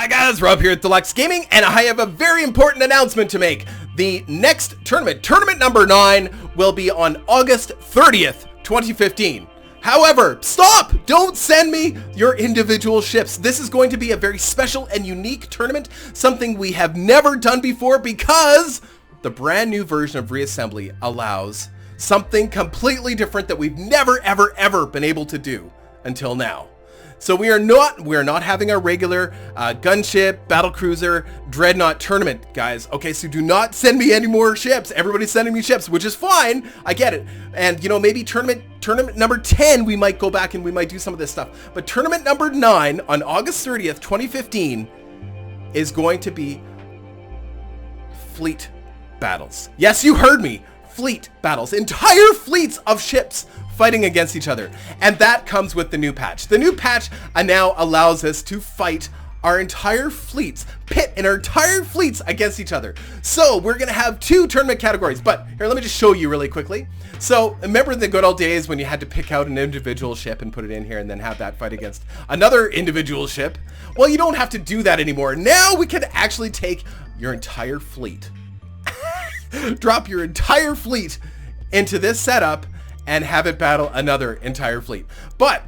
Hi guys, Rob here at Deluks Gaming, and I have a very important announcement to make. The next tournament number 9, will be on August 30th, 2015. However, stop! Don't send me your individual ships. This is going to be a very special and unique tournament, something we have never done before because the brand new version of Reassembly allows something completely different that we've never, ever been able to do until now. So we are not having our regular gunship, battlecruiser, dreadnought tournament, guys. Okay, so do not send me any more ships. Everybody's sending me ships, which is fine. I get it. And you know, maybe tournament number 10, we might go back and we might do some of this stuff. But tournament number 9 on August 30th, 2015 is going to be fleet battles. Yes, you heard me. Fleet battles. Entire fleets of ships fighting against each other, and that comes with the new patch. The new patch now allows us to fight our entire fleets, pit our entire fleets against each other. So we're gonna have 2 tournament categories, but here, let me just show you really quickly. So remember the good old days when you had to pick out an individual ship and put it in here and then have that fight against another individual ship? Well, you don't have to do that anymore. Now we can actually take your entire fleet, drop your entire fleet into this setup and have it battle another entire fleet. But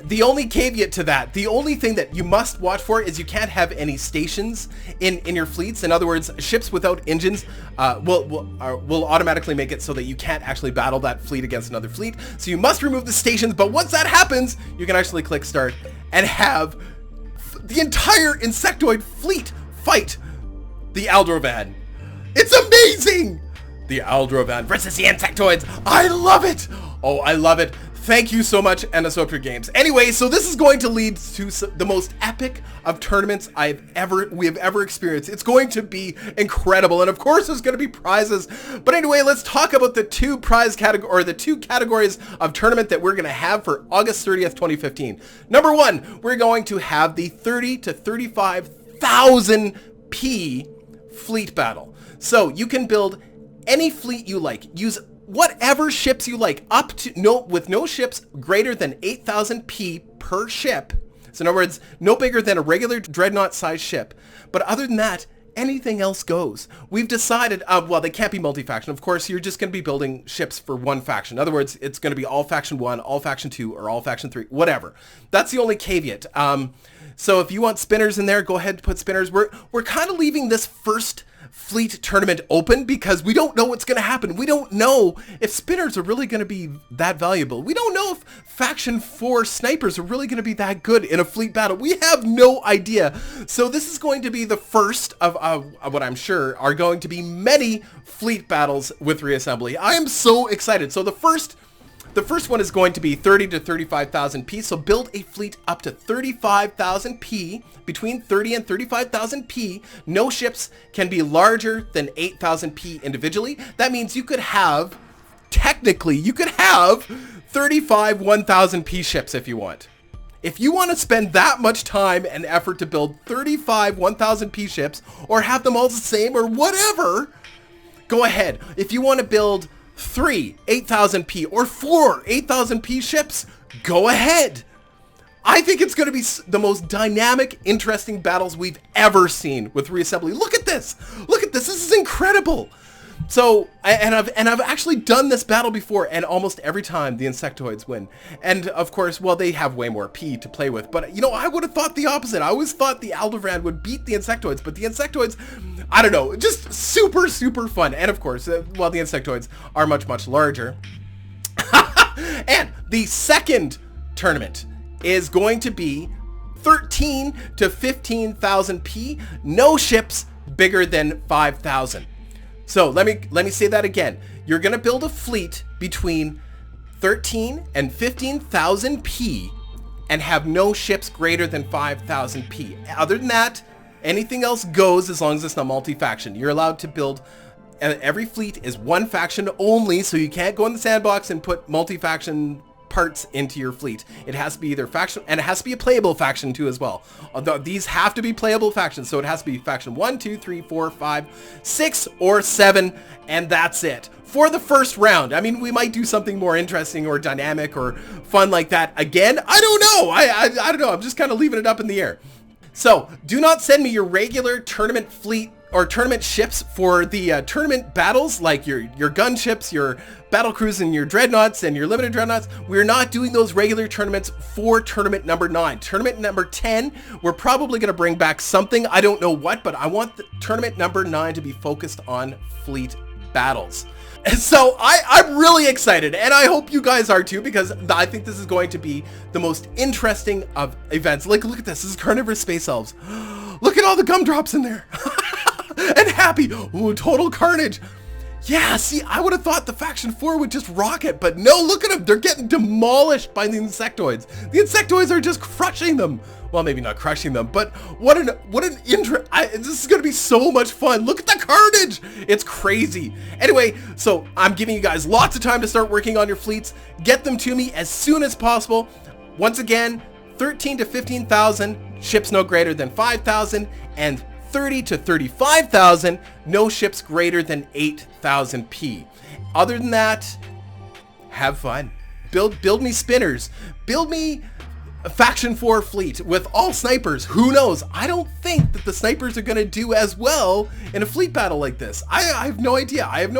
the only caveat to that, the only thing that you must watch for is you can't have any stations in your fleets. In other words, ships without engines will automatically make it so that you can't actually battle that fleet against another fleet. So you must remove the stations, but once that happens, you can actually click start and have the entire insectoid fleet fight the Aldrovan. It's amazing! The Aldrovan versus the Insectoids. I love it. Oh, I love it. Thank you so much, Anisopter Games. Anyway, so this is going to lead to the most epic of tournaments we have ever experienced. It's going to be incredible, and of course, there's going to be prizes. But anyway, let's talk about the 2 prize category, or the 2 categories of tournament that we're going to have for August 30th, 2015. Number 1, we're going to have the 30 to 35,000 P fleet battle. So you can build any fleet you like. Use whatever ships you like, with no ships greater than 8,000 P per ship. So in other words, no bigger than a regular dreadnought size ship. But other than that, anything else goes. We've decided, well, they can't be multi-faction. Of course, you're just going to be building ships for one faction. In other words, it's going to be all faction 1, all faction 2, or all faction 3, whatever. That's the only caveat. So if you want spinners in there, go ahead and put spinners. We're kind of leaving this first fleet tournament open because we don't know what's going to happen. We don't know if spinners are really going to be that valuable. We don't know if faction 4 snipers are really going to be that good in a fleet battle. We have no idea. So this is going to be the first of what I'm sure are going to be many fleet battles with Reassembly. I am so excited. So the first one is going to be 30 to 35,000 P. So build a fleet up to 35,000 P, between 30 and 35,000 P. No ships can be larger than 8,000 P individually. That means you could have, technically, 35 1,000 P ships if you want. If you want to spend that much time and effort to build 35 1,000 P ships, or have them all the same, or whatever, go ahead. If you want to build 3 8,000 P or 4 8,000 P ships, go ahead. I think it's going to be the most dynamic, interesting battles we've ever seen with Reassembly. Look at this. Look at this. This is incredible. So, and I've actually done this battle before, and almost every time the Insectoids win. And of course, well, they have way more P to play with, but you know, I would have thought the opposite. I always thought the Aldrovan would beat the Insectoids, but the Insectoids, I don't know, just super fun. And of course, well, the Insectoids are much larger. And the second tournament is going to be 13 to 15,000 P, no ships bigger than 5,000. So let me say that again. You're going to build a fleet between 13 and 15,000 P and have no ships greater than 5,000 P. Other than that, anything else goes as long as it's not multi-faction. You're allowed to build, every fleet is one faction only, so you can't go in the sandbox and put multi-faction parts into your fleet. It has to be either faction, and it has to be a playable faction too as well. These have to be playable factions, so it has to be faction 1, 2, 3, 4, 5, 6, or 7, and that's it. For the first round, I mean, we might do something more interesting or dynamic or fun like that again. I don't know. I don't know. I'm just kind of leaving it up in the air. So do not send me your regular tournament fleet or tournament ships for the tournament battles, like your gunships, your battle crews, and your dreadnoughts, and your limited dreadnoughts. We're not doing those regular tournaments for tournament number 9. Tournament number 10, we're probably going to bring back something. I don't know what, but I want the tournament number 9 to be focused on fleet battles. So I'm really excited, and I hope you guys are too, because I think this is going to be the most interesting of events. Like, look at this. This is Carnivorous Space Elves. Look at all the gumdrops in there. And Happy. Ooh, total carnage. Yeah, see, I would have thought the Faction 4 would just rock it, but no, look at them. They're getting demolished by the Insectoids. The Insectoids are just crushing them. Well, maybe not crushing them, but what an this is going to be so much fun. Look at the carnage. It's crazy. Anyway, so I'm giving you guys lots of time to start working on your fleets. Get them to me as soon as possible. Once again, 13 to 15,000, ships no greater than 5,000, and 30 to 35,000, no ships greater than 8,000 P. Other than that, have fun. Build me spinners. Build me a Faction 4 fleet with all snipers. Who knows? I don't think that the snipers are going to do as well in a fleet battle like this. I have no idea. I don't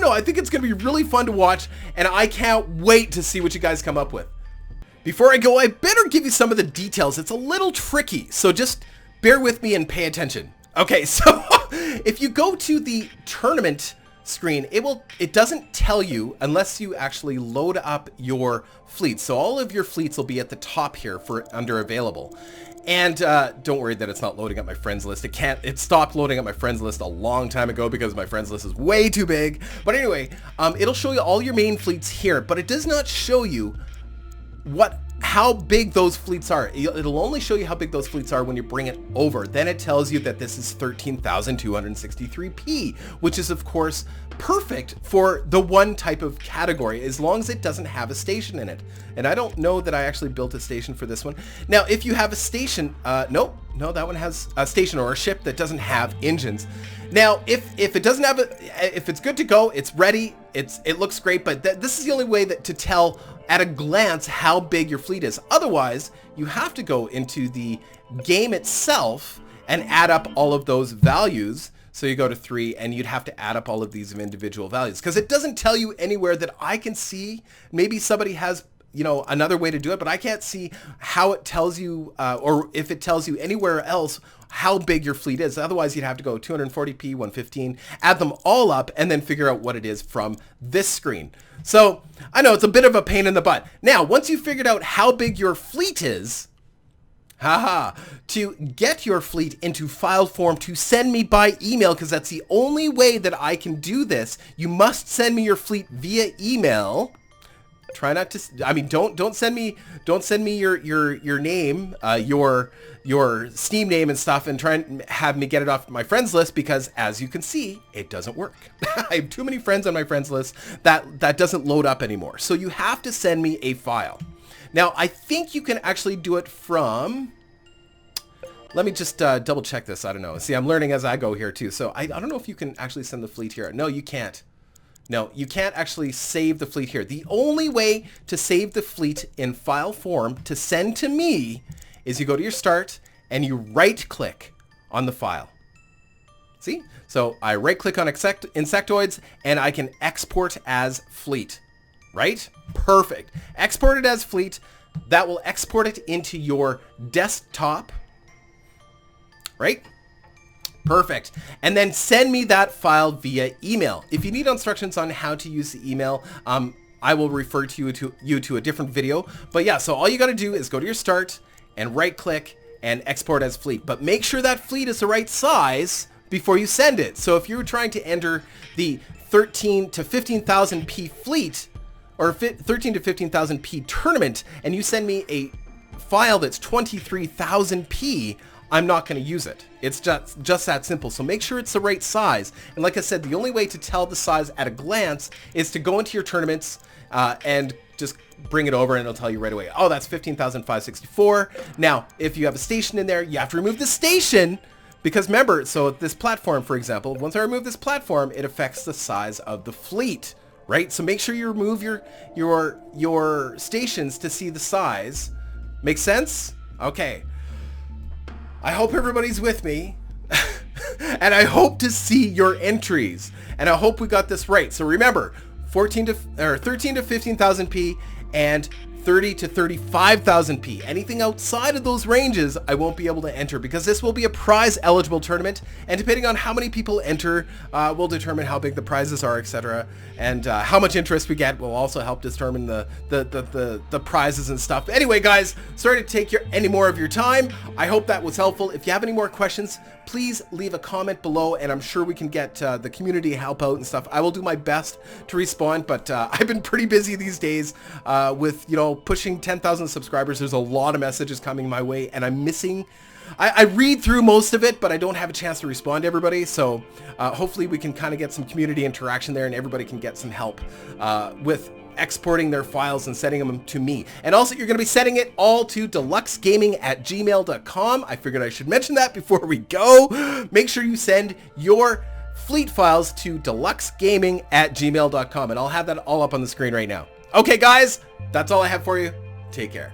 know. I think it's going to be really fun to watch, and I can't wait to see what you guys come up with. Before I go, I better give you some of the details. It's a little tricky, so just bear with me and pay attention. Okay, so if you go to the tournament screen, it doesn't tell you unless you actually load up your fleets. So all of your fleets will be at the top here for under available. And don't worry that it's not loading up my friends list. It stopped loading up my friends list a long time ago because my friends list is way too big. But anyway, it'll show you all your main fleets here, but it does not show you how big those fleets are. It'll only show you how big those fleets are when you bring it over. Then it tells you that this is 13,263 P, which is of course perfect for the one type of category, as long as it doesn't have a station in it. And I don't know that I actually built a station for this one. Now, if you have a station, no, that one has a station or a ship that doesn't have engines. Now, if it doesn't have if it's good to go, it's ready, it looks great, but this is the only way to tell at a glance how big your fleet is. Otherwise, you have to go into the game itself and add up all of those values. So you go to 3 and you'd have to add up all of these individual values, because it doesn't tell you anywhere that I can see. Maybe somebody has, another way to do it, but I can't see how it tells you, or if it tells you anywhere else how big your fleet is. Otherwise, you'd have to go 240p, 115, add them all up, and then figure out what it is from this screen. So I know it's a bit of a pain in the butt. Now, once you've figured out how big your fleet is, to get your fleet into file form to send me by email, because that's the only way that I can do this. You must send me your fleet via email. Try not to, don't send me your name, your Steam name and stuff, and try and have me get it off my friends list, because as you can see, it doesn't work. I have too many friends on my friends list that doesn't load up anymore. So you have to send me a file. Now, I think you can actually do it from, let me just double check this. I don't know. See, I'm learning as I go here too. So I don't know if you can actually send the fleet here. No, you can't. No, you can't actually save the fleet here. The only way to save the fleet in file form to send to me is you go to your start and you right click on the file. See? So I right click on Insectoids and I can export as fleet. Right? Perfect. Export it as fleet. That will export it into your desktop. Right? Perfect. And then send me that file via email. If you need instructions on how to use the email, I will refer you to a different video. But yeah, so all you got to do is go to your start and right click and export as fleet. But make sure that fleet is the right size before you send it. So if you're trying to enter the 13 to 15,000 P fleet, or 13 to 15,000 P tournament, and you send me a file that's 23,000 P, I'm not going to use it. It's just that simple. So make sure it's the right size. And like I said, the only way to tell the size at a glance is to go into your tournaments and just bring it over, and it'll tell you right away, oh, that's 15,564. Now, if you have a station in there, you have to remove the station, because remember, so this platform, for example, once I remove this platform, it affects the size of the fleet, right? So make sure you remove your stations to see the size. Make sense? Okay. I hope everybody's with me. And I hope to see your entries. And I hope we got this right. So remember, 13 to 15,000p and 30 to 35,000p. Anything outside of those ranges, I won't be able to enter because this will be a prize eligible tournament. And depending on how many people enter, will determine how big the prizes are, etc. And how much interest we get will also help determine the prizes and stuff. Anyway, guys, sorry to take any more of your time. I hope that was helpful. If you have any more questions, please leave a comment below, and I'm sure we can get the community help out and stuff. I will do my best to respond, but I've been pretty busy these days with, you know, pushing 10,000 subscribers. There's a lot of messages coming my way, and I'm missing... I read through most of it, but I don't have a chance to respond to everybody, so hopefully we can kind of get some community interaction there, and everybody can get some help with exporting their files and sending them to me. And also, you're going to be sending it all to deluksgaming@gmail.com. I figured I should mention that before we go. Make sure you send your fleet files to deluksgaming@gmail.com, and I'll have that all up on the screen right now. Okay, guys, that's all I have for you. Take care.